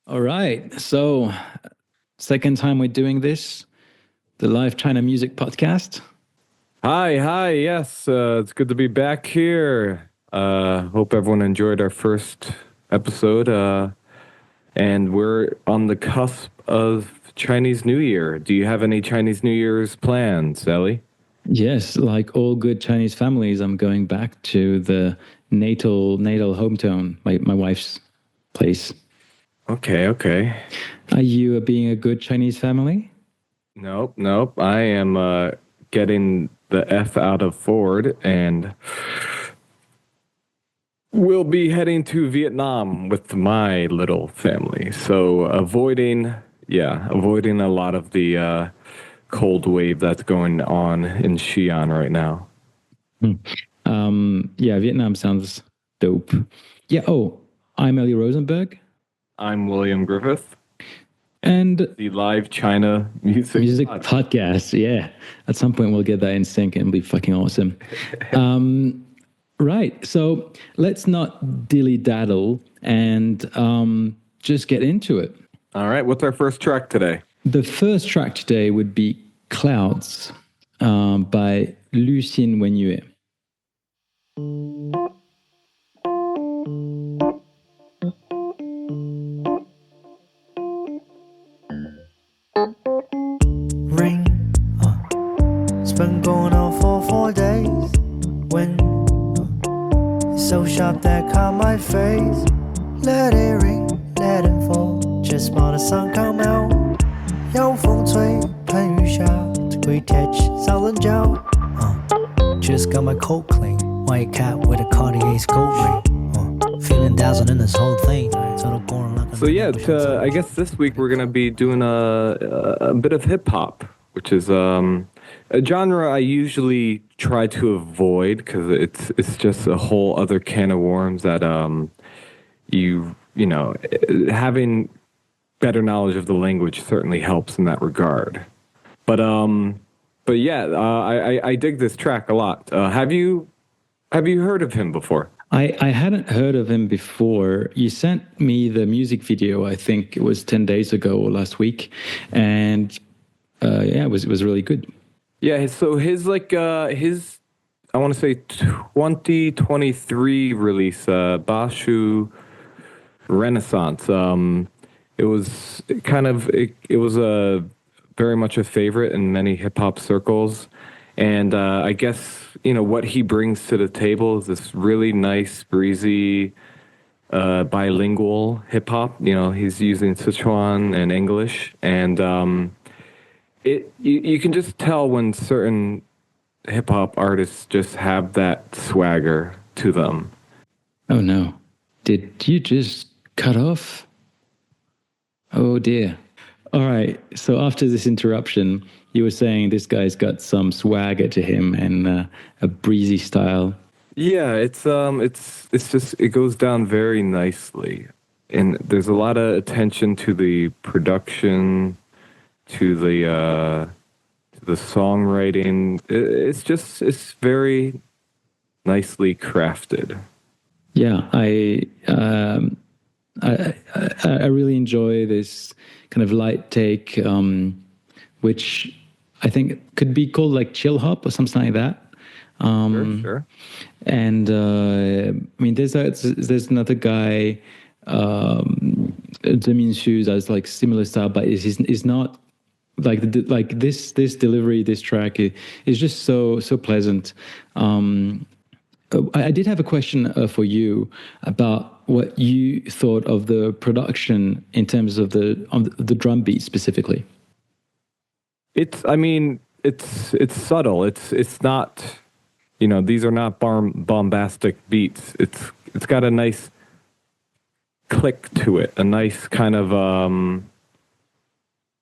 All right. So, second time we're doing this, the live China music podcast. Hi, yes, it's good to be back here. Hope everyone enjoyed our first episode. And we're on the cusp of Chinese New Year. Do you have any Chinese New Year's plans, Elie? Yes, like all good Chinese families, I'm going back to the natal hometown, my wife's place. Okay. Are you being a good Chinese family? Nope. I am getting the F out of Ford and we'll be heading to Vietnam with my little family. So avoiding a lot of the cold wave that's going on in Xi'an right now. Vietnam sounds dope. Yeah. Oh, I'm Elie Rosenberg. I'm William Griffith. And the live China music podcast. Yeah. At some point we'll get that in sync and be fucking awesome. Right. So let's not dilly-daddle and just get into it. All right. What's our first track today? The first track today would be Clouds by Liu Fei. Ring, it's been going on for 4 days. Wind, it's so sharp that caught my face. Let it ring, let it fall， just 把 the sun come out。有风吹，喷雨下，这鬼天气遭人叫。Just got my coat clean, white cap with a Cartier's gold ring. Feeling dazzled in this whole thing. So yeah, I guess this week we're gonna be doing a bit of hip hop, which is a genre I usually try to avoid because it's just a whole other can of worms that you know having better knowledge of the language certainly helps in that regard. But I dig this track a lot. Have you heard of him before? I hadn't heard of him before. You sent me the music video, I think it was 10 days ago or last week. And it was really good. Yeah, so his I want to say 2023 release, Bashu Renaissance. It was very much a favorite in many hip hop circles. And I guess, what he brings to the table is this really nice, breezy, bilingual hip hop. He's using Sichuan and English. And you can just tell when certain hip hop artists just have that swagger to them. Oh, no. Did you just cut off? Oh, dear. All right. So after this interruption, you were saying this guy's got some swagger to him and a breezy style. Yeah, it's just it goes down very nicely, and there's a lot of attention to the production, to the songwriting. It's very nicely crafted. Yeah, I really enjoy this kind of light take, which I think could be called like chill hop or something like that. Sure. And there's another guy, Zhang Xin, that's like similar style, but is not like this delivery. This track is just so pleasant. I did have a question for you about what you thought of the production in terms of the drum beat specifically. It's subtle. It's not, these are not bombastic beats. It's got a nice click to it, a nice kind of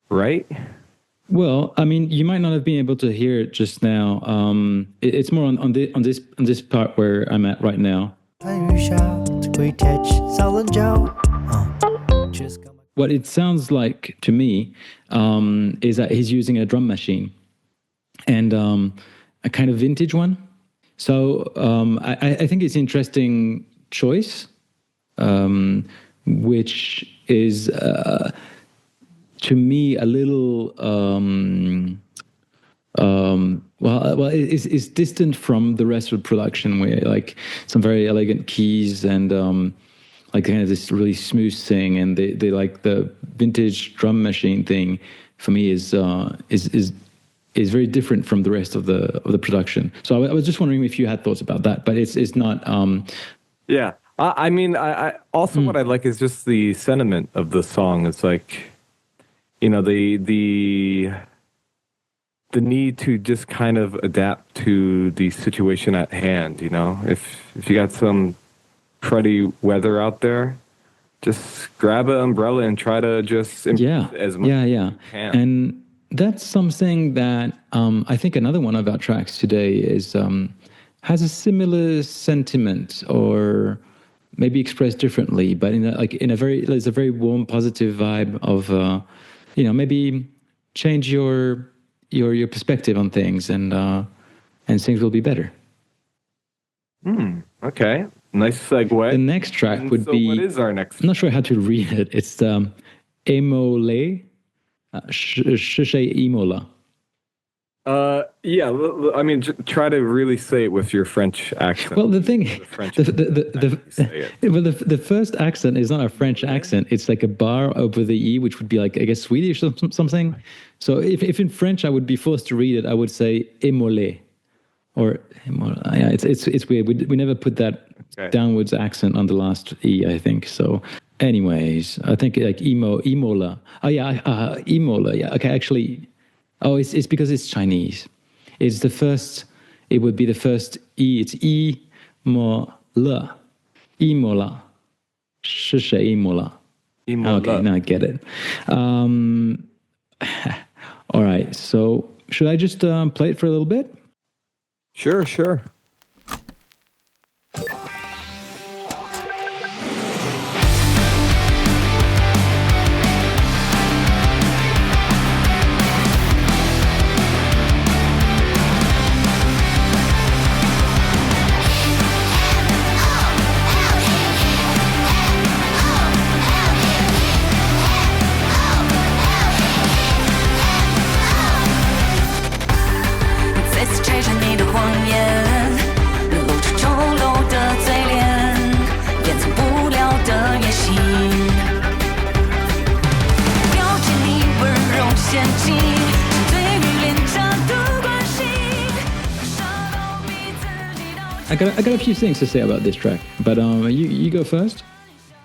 right? Well, you might not have been able to hear it just now. It's more on this part where I'm at right now. What it sounds like to me is that he's using a drum machine and a kind of vintage one. So I think it's an interesting choice which is to me a little it's distant from the rest of the production, where like some very elegant keys and like kind of this really smooth thing, and they like the vintage drum machine thing for me is very different from the rest of the production. So I was just wondering if you had thoughts about that, but it's not. Yeah, I mean, I also what I like is just the sentiment of the song. It's like, you know, the need to just kind of adapt to the situation at hand. You know, if you got some cruddy weather out there, just grab an umbrella and try to just improve as much as you can. And that's something that I think another one of our tracks today is has a similar sentiment, or maybe expressed differently, but there's a very warm, positive vibe of maybe change your perspective on things, and things will be better. Okay, nice segue. The next track would be. What is our next? I'm not sure how to read it. It's ēmOLè. 是谁emo了? Yeah, I mean, try to really say it with your French accent. Well, the thing, the first accent is not a French accent. It's like a bar over the E, which would be like, I guess, Swedish or something. So if in French I would be forced to read it, I would say ēmOLè, or yeah, it's weird. We never put that downwards accent on the last E, I think. So anyways, I think like ēmOLè. Oh yeah, ēmOLè. Yeah, okay, actually. Oh, it's because it's Chinese. It's the first. It would be the first E. It's ēmOLè. ēmOLè. 是谁emo了? Okay, now I get it. All right. So should I just play it for a little bit? Sure. I got a few things to say about this track, but you go first.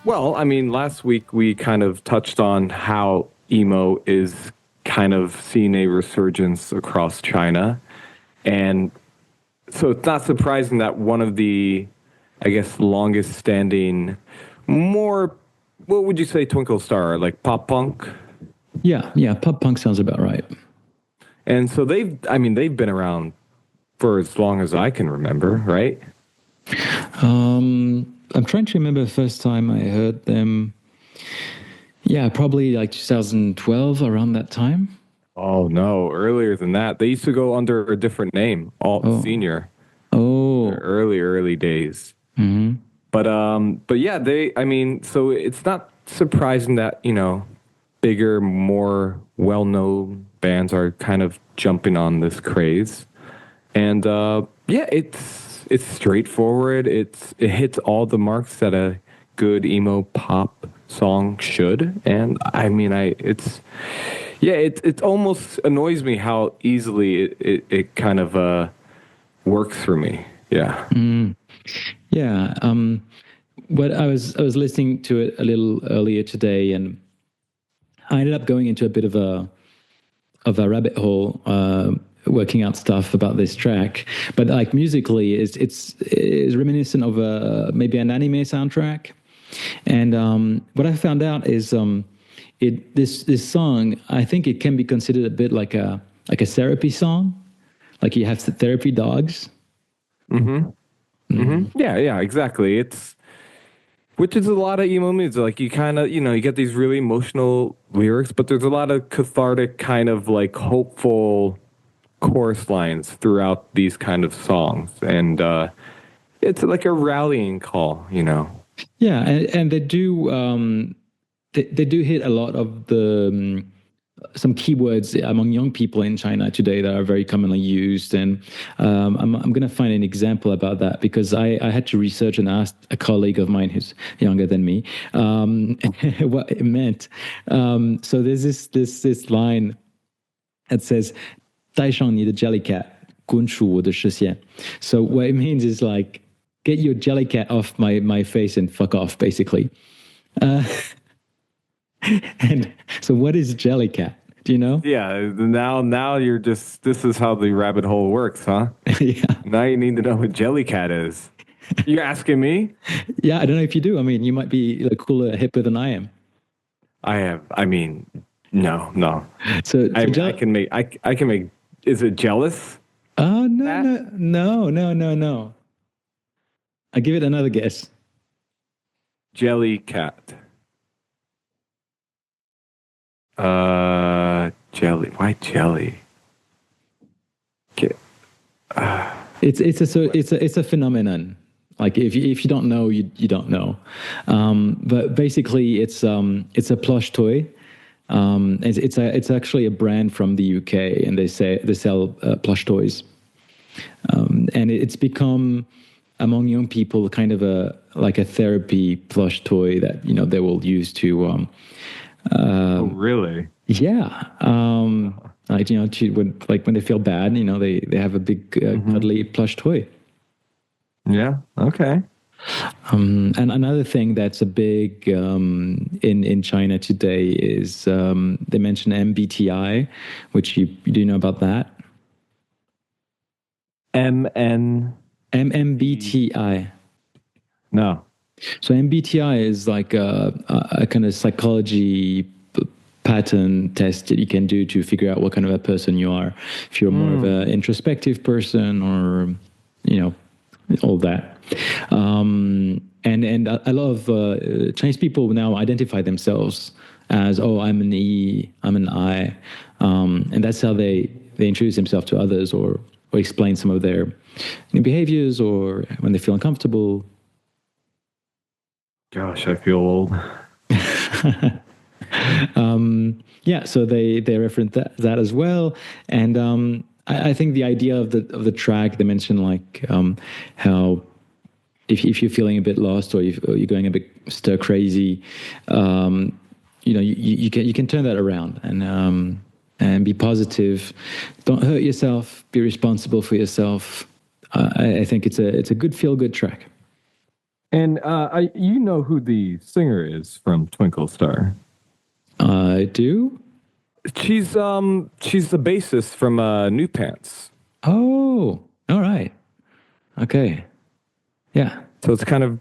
Well, I mean, last week we kind of touched on how emo is kind of seeing a resurgence across China, and so it's not surprising that one of the, I guess, longest standing, more, what would you say, Twinklestar, like pop punk? Yeah, pop punk sounds about right. And so they've been around for as long as I can remember, right? I'm trying to remember the first time I heard them. Yeah, probably like 2012, around that time. Oh no, earlier than that. They used to go under a different name, Senior. Oh, early days. Mm-hmm. But yeah, so it's not surprising that, you know, bigger, more well-known bands are kind of jumping on this craze. And yeah, it's straightforward. It hits all the marks that a good emo pop song should. And I mean, it almost annoys me how easily it kind of works for me. Yeah. Yeah. But I was listening to it a little earlier today, and I ended up going into a bit of a rabbit hole, working out stuff about this track. But like musically, it's reminiscent of maybe an anime soundtrack. And what I found out is this song, I think it can be considered a bit like a therapy song, like you have therapy dogs. Mm-hmm. Mm-hmm. Yeah, exactly. Which is a lot of emo music. Like you kind of, you get these really emotional lyrics, but there's a lot of cathartic kind of like hopeful chorus lines throughout these kind of songs. And it's like a rallying call, Yeah, and they do they do hit a lot of the some keywords among young people in China today that are very commonly used. And I'm going to find an example about that because I had to research and ask a colleague of mine who's younger than me what it meant. So there's this line that says, 带上你的 jellycat, 滚出我的视线. So what it means is like, get your jellycat off my face and fuck off, basically. And so what is jellycat? Do you know? Yeah, now you're just, this is how the rabbit hole works, huh? Yeah. Now you need to know what jellycat is. You're asking me? Yeah, I don't know if you do. I mean, you might be like cooler, hipper than I am. I mean, no. So I can make, is it jealous? Oh, no. I'll give it another guess. Jellycat. Jelly. Why jelly? It's a phenomenon. Like if you don't know, you don't know. But basically, it's a plush toy. It's actually a brand from the UK, and they sell plush toys. And it's become among young people kind of a therapy plush toy that they will use to. Oh, really? Yeah. Like when they feel bad, they have a big cuddly plush toy. Yeah. Okay. And another thing that's a big in China today is they mention MBTI, which you do know about that? MMBTI. No. So MBTI is like a kind of psychology pattern test that you can do to figure out what kind of a person you are. If you're more of an introspective person, or all that. And a lot of Chinese people now identify themselves as, I'm an E, I'm an I, and that's how they introduce themselves to others, or explain some of their behaviors, or when they feel uncomfortable. Gosh, I feel old. Yeah, so they reference that as well, and I think the idea of the track, they mention like how if you're feeling a bit lost, or you're going a bit stir crazy, you can turn that around and be positive. Don't hurt yourself. Be responsible for yourself. I think it's a good feel good track. And you know who the singer is from Twinklestar? I do. She's the bassist from New Pants. Oh, all right. Okay. Yeah. So it's kind of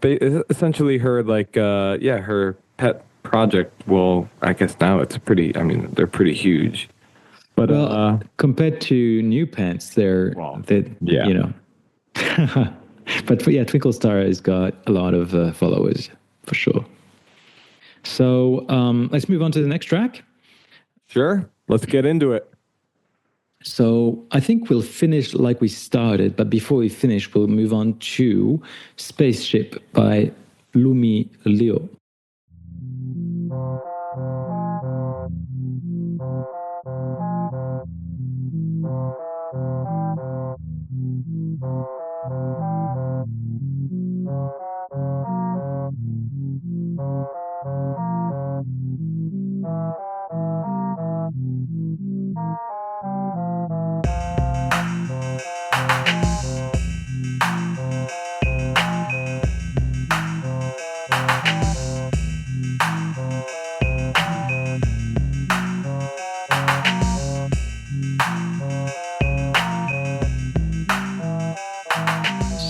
essentially her her pet project. Well, I guess now it's they're pretty huge. But compared to New Pants, they're yeah. But Twinklestar has got a lot of followers for sure. So let's move on to the next track. Sure. Let's get into it. So I think we'll finish like we started, but before we finish, we'll move on to Spaceship by Lumi Liu.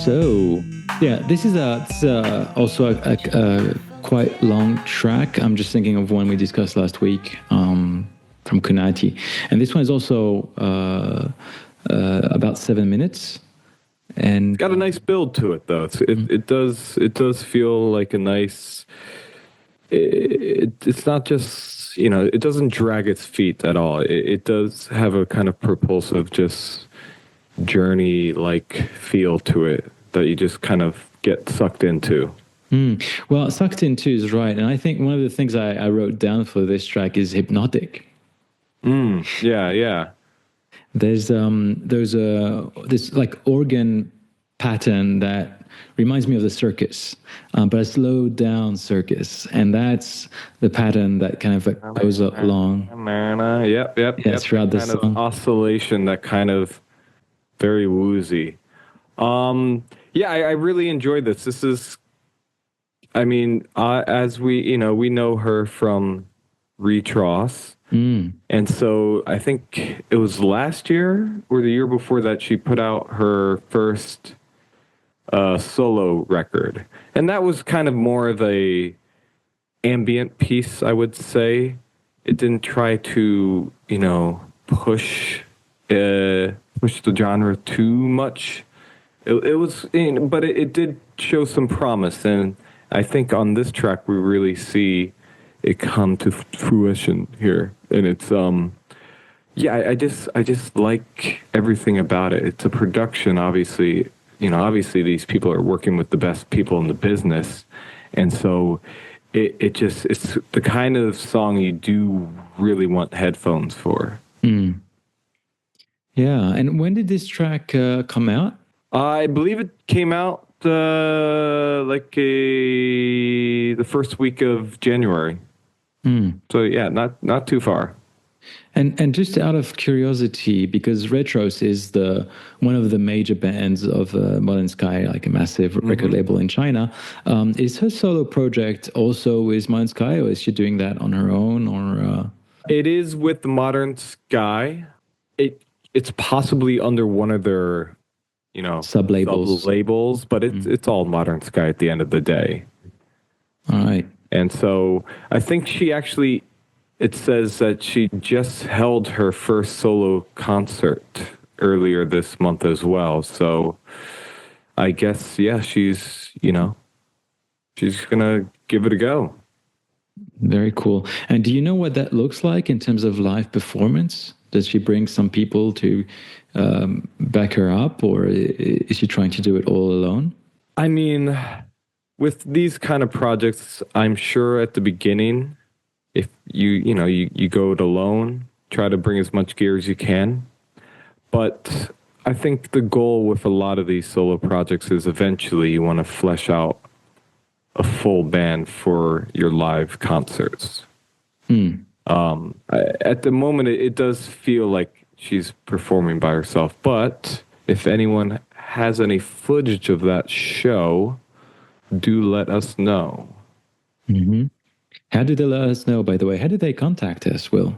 So, yeah, this is also a quite long track. I'm just thinking of one we discussed last week from Kunati. And this one is also about 7 minutes. And got a nice build to it, though. It does feel like a nice... It's not just, it doesn't drag its feet at all. It does have a kind of propulsive, just journey-like feel to it that you just kind of get sucked into. Well, Sucked In too is right. And I think one of the things I wrote down for this track is hypnotic. Yeah. There's this like organ pattern that reminds me of the circus, but a slowed down circus, and that's the pattern that kind of like goes along. Yep. Throughout the kind song. of oscillation, that kind of very woozy. I really enjoyed this. This is, I mean, as we know her from Retross. And so I think it was last year or the year before that she put out her first solo record. And that was kind of more of a ambient piece, I would say. It didn't try to, push the genre too much. It was, but it did show some promise. And I think on this track, we really see it come to fruition here. And it's I just like everything about it. It's a production, obviously. Obviously these people are working with the best people in the business, and so it's the kind of song you do really want headphones for. Yeah. And when did this track come out? I believe it came out the first week of January. So yeah, not too far. And just out of curiosity, because Retros is one of the major bands of Modern Sky, like a massive record label in China, is her solo project also with Modern Sky, or is she doing that on her own? Or it is with Modern Sky. It's possibly under one of their sub-labels, but it's all Modern Sky at the end of the day. All right. And so I think it says that she just held her first solo concert earlier this month as well. So I guess, she's going to give it a go. Very cool. And do you know what that looks like in terms of live performance? Does she bring some people to back her up, or is she trying to do it all alone? I mean, with these kind of projects, I'm sure at the beginning, if you go it alone, try to bring as much gear as you can. But I think the goal with a lot of these solo projects is eventually you want to flesh out a full band for your live concerts. At the moment, it does feel like she's performing by herself. But if anyone has any footage of that show, do let us know. How do they let us know, by the way? How do they contact us, Will?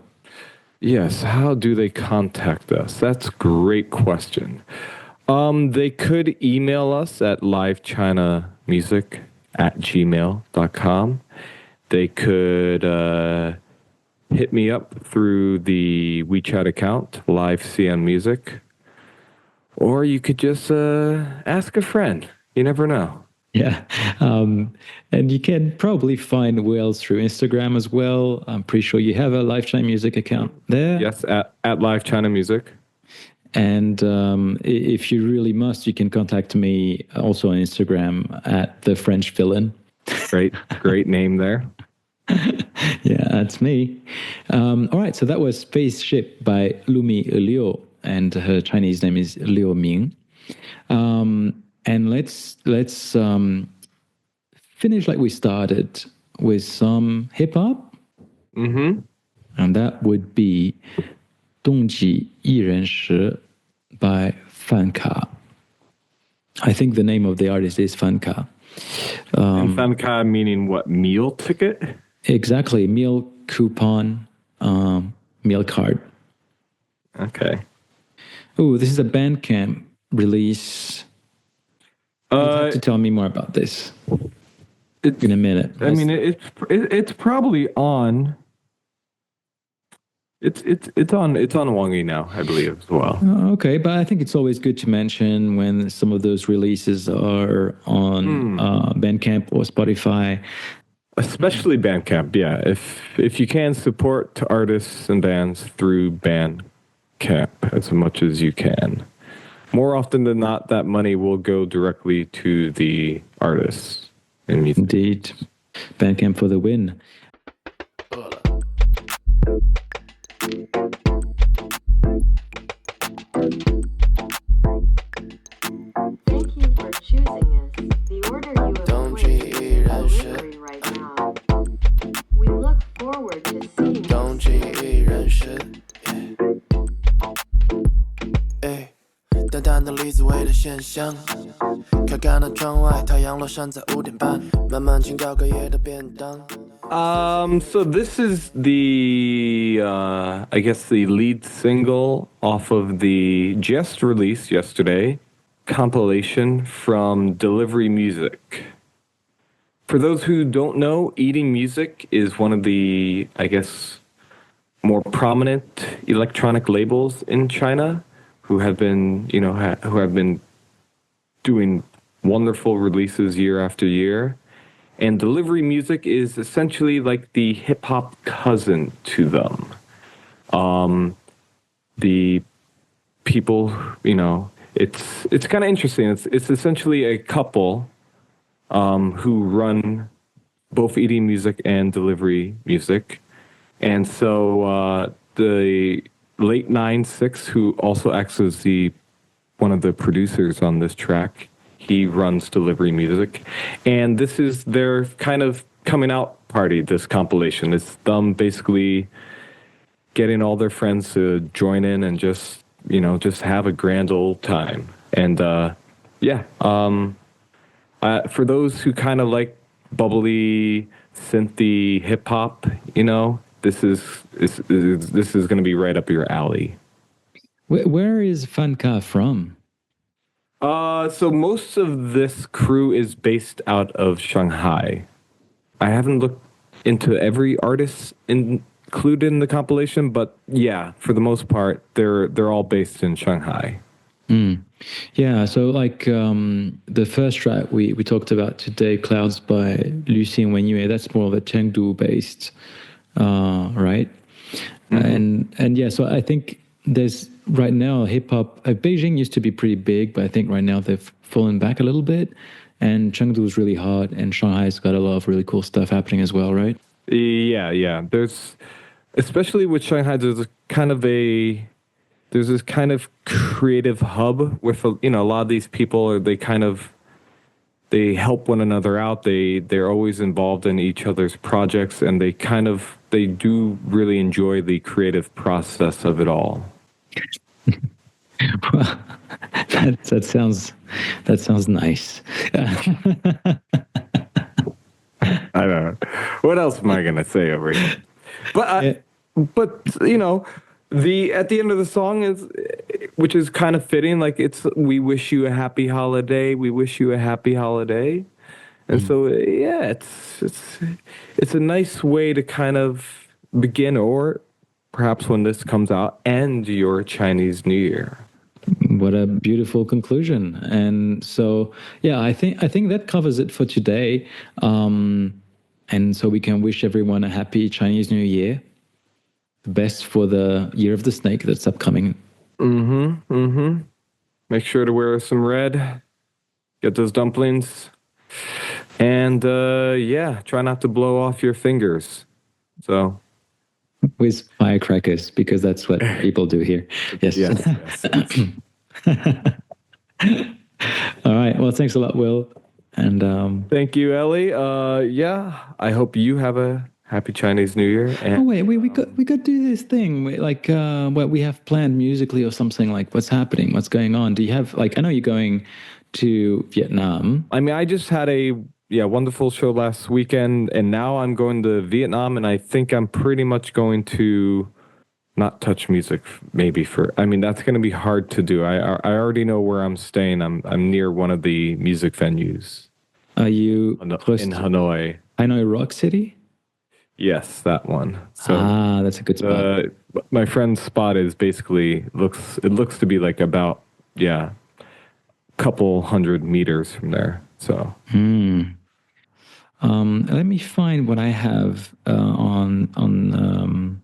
Yes, how do they contact us? That's a great question. They could email us at livechinamusic@gmail.com. They could hit me up through the WeChat account, LiveCNMusic. Or you could just ask a friend. You never know. Yeah. And you can probably find Will through Instagram as well. I'm pretty sure you have a Live China Music account there. Yes, at Live China Music. And if you really must, you can contact me also on Instagram at The French Villain. Great name there. Yeah, that's me. All right, so that was Spaceship by Lumi Liu, and her Chinese name is Liu Ming. And let's finish like we started with some hip hop. And that would be 冬季一人食 by Fanka. I think the name of the artist is Fanka. And Fanka meaning what? Meal ticket? Exactly. Meal coupon, meal card. Okay. Oh, this is a Bandcamp release. You have to tell me more about this in a minute. I mean, it's probably on. It's on Wangi now, I believe, as well. Okay, but I think it's always good to mention when some of those releases are on Bandcamp or Spotify. Especially Bandcamp, yeah. If you can support artists and bands through Bandcamp as much as you can. More often than not, that money will go directly to the artists. in music. Indeed. Bandcamp for the win. Thank you for choosing us. The order you have placed is in delivery right now. We look forward to seeing you. 冬季一人食。淡淡的李子味的咸香，开干的窗外，太阳落山在5点半，慢慢请教隔夜的便当。So this is the, I guess the lead single off of the just released yesterday compilation from Delivery Music. For those who don't know, Eating Music is one of the, I guess, more prominent electronic labels in China who have been, who have been doing wonderful releases year after year. And Delivery Music is essentially like the hip-hop cousin to them. The people, it's kind of interesting. It's essentially a couple who run both Eating Music and Delivery Music. And so the late 9-6, who also acts as one of the producers on this track, he runs Delivery Music. And this is their kind of coming out party, this compilation. It's them basically getting all their friends to join in and just have a grand old time. And for those who kind of like bubbly, synthy hip hop, this is going to be right up your alley. Where is Fanka from? So most of this crew is based out of Shanghai. I haven't looked into every artist included in the compilation, but yeah, for the most part, they're all based in Shanghai. Yeah, so like the first track we talked about today, Clouds by Lucie and Wenyu, that's more of a Chengdu based, right? And yeah, so I think there's right now hip hop. Beijing used to be pretty big, but I think right now they've fallen back a little bit. And Chengdu is really hot, and Shanghai's got a lot of really cool stuff happening as well, right? Yeah. There's, especially with Shanghai, there's this kind of creative hub with a lot of these people. They help one another out. They're always involved in each other's projects, and they do really enjoy the creative process of it all. Well, that sounds nice. I don't know. What else am I gonna say over here? But at the end of the song which is kind of fitting. Like we wish you a happy holiday. We wish you a happy holiday. And so yeah, it's a nice way to kind of begin, or perhaps when this comes out, end your Chinese New Year. What a beautiful conclusion. And so, yeah, I think that covers it for today. And so we can wish everyone a happy Chinese New Year. The best for the Year of the Snake that's upcoming. Make sure to wear some red. Get those dumplings. And try not to blow off your fingers. So with firecrackers, because that's what people do here. Yes. All right. Well, thanks a lot, Will. And thank you, Elie. I hope you have a happy Chinese New Year. And we got to do this thing, what we have planned musically or something. Like, what's happening? What's going on? Do you have I know you're going to Vietnam. I mean, I just had a wonderful show last weekend, and now I'm going to Vietnam, and I think I'm pretty much going to not touch music that's going to be hard to do. I already know where I'm staying. I'm near one of the music venues. Are you in Hanoi? Hanoi Rock City? Yes, that one. So that's a good spot. My friend's spot is basically looks to be like about couple 100 meters from there. So let me find what I have on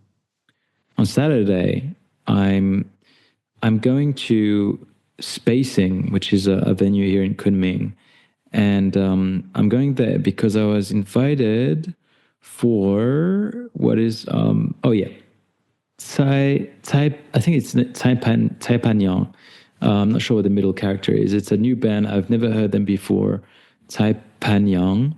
Saturday. I'm going to Spacing, which is a venue here in Kunming, and I'm going there because I was invited for what is I think it's Cai Pan I'm not sure what the middle character is. It's a new band. I've never heard them before. Cai Pan,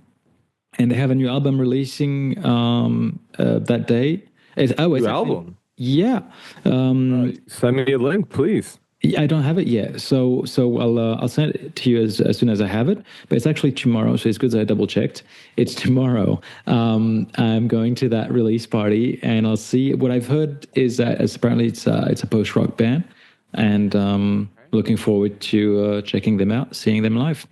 and they have a new album releasing that day. New album? Yeah. Send me a link, please. I don't have it yet, so I'll send it to you as soon as I have it. But it's actually tomorrow, so it's good that I double checked. It's tomorrow. I'm going to that release party, and I'll see. What I've heard is that apparently it's a post rock band, and looking forward to checking them out, seeing them live.